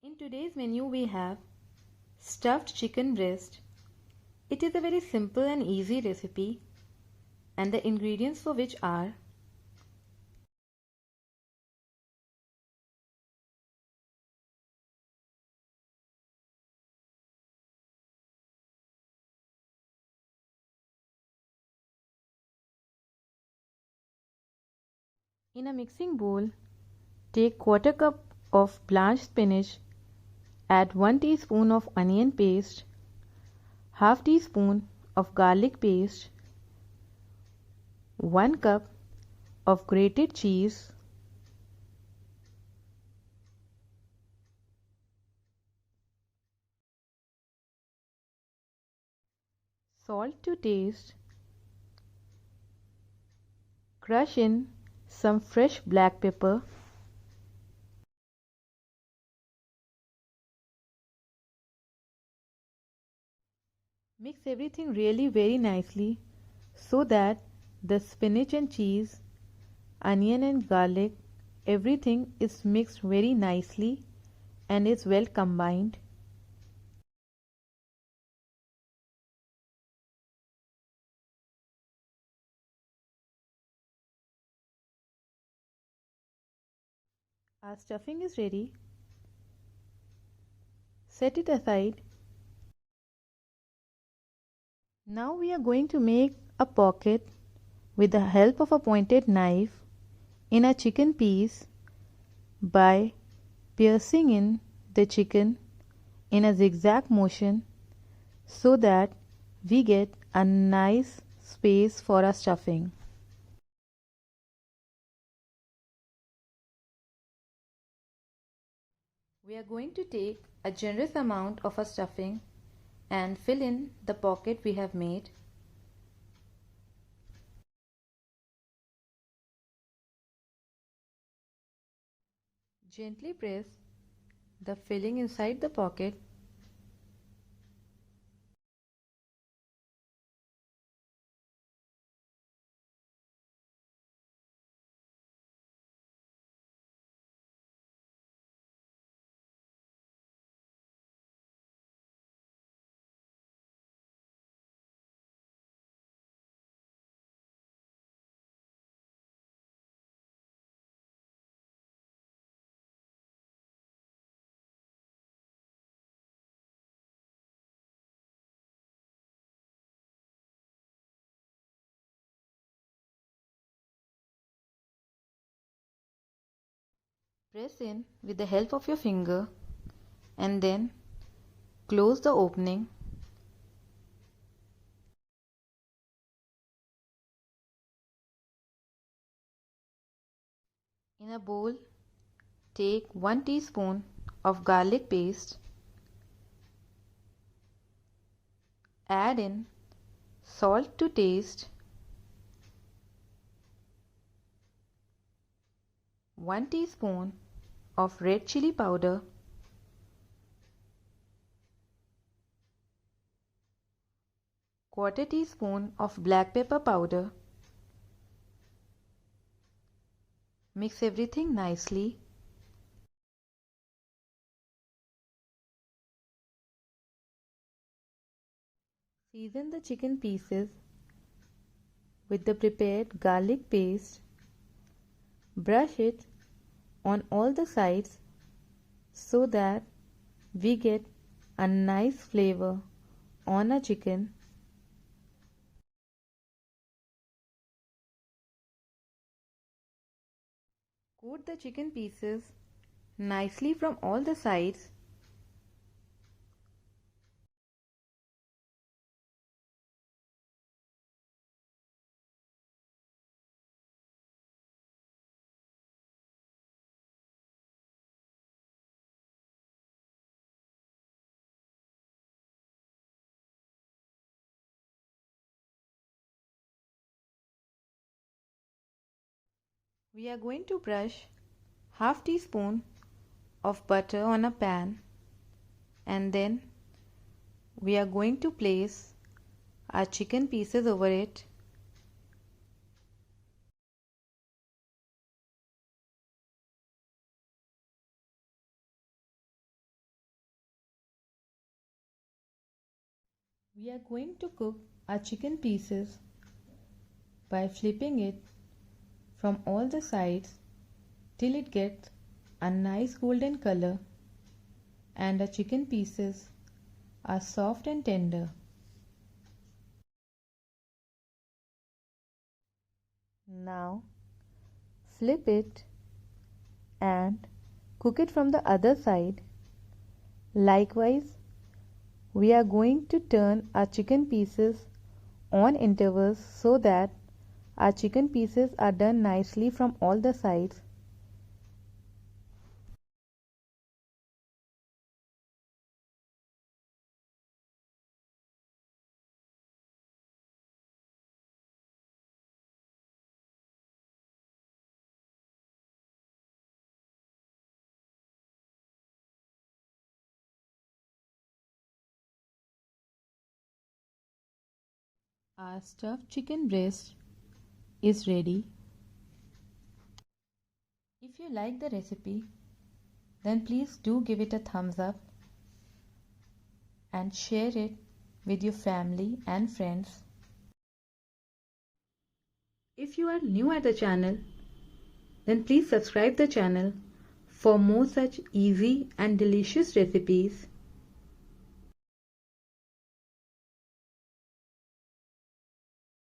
In today's menu we have stuffed chicken breast. It is a very simple and easy recipe, and the ingredients for which are in a mixing bowl, take quarter cup of blanched spinach, add 1 teaspoon of onion paste, half teaspoon of garlic paste, 1 cup of grated cheese, salt to taste, crush in some fresh black pepper, mix everything really very nicely so that the spinach and cheese, onion and garlic, everything is mixed very nicely and is well combined. Our stuffing is ready. Set it aside. Now we are going to make a pocket with the help of a pointed knife in a chicken piece by piercing in the chicken in a zigzag motion so that we get a nice space for our stuffing. We are going to take a generous amount of our stuffing and fill in the pocket we have made. Gently press the filling inside the pocket. Press in with the help of your finger and then close the opening. In a bowl, take 1 teaspoon of garlic paste, add in salt to taste, 1 teaspoon of red chili powder, quarter teaspoon of black pepper powder. Mix everything nicely. Season the chicken pieces with the prepared garlic paste. Brush it on all the sides so that we get a nice flavor on our chicken. Coat the chicken pieces nicely from all the sides. We are going to brush half teaspoon of butter on a pan, and then we are going to place our chicken pieces over it. We are going to cook our chicken pieces by flipping it from all the sides till it gets a nice golden color and the chicken pieces are soft and tender. Now flip it and cook it from the other side. Likewise, we are going to turn our chicken pieces on intervals so that our chicken pieces are done nicely from all the sides. Our stuffed chicken breast is ready. If you like the recipe, then please do give it a thumbs up and share it with your family and friends. If you are new at the channel, then please subscribe the channel for more such easy and delicious recipes.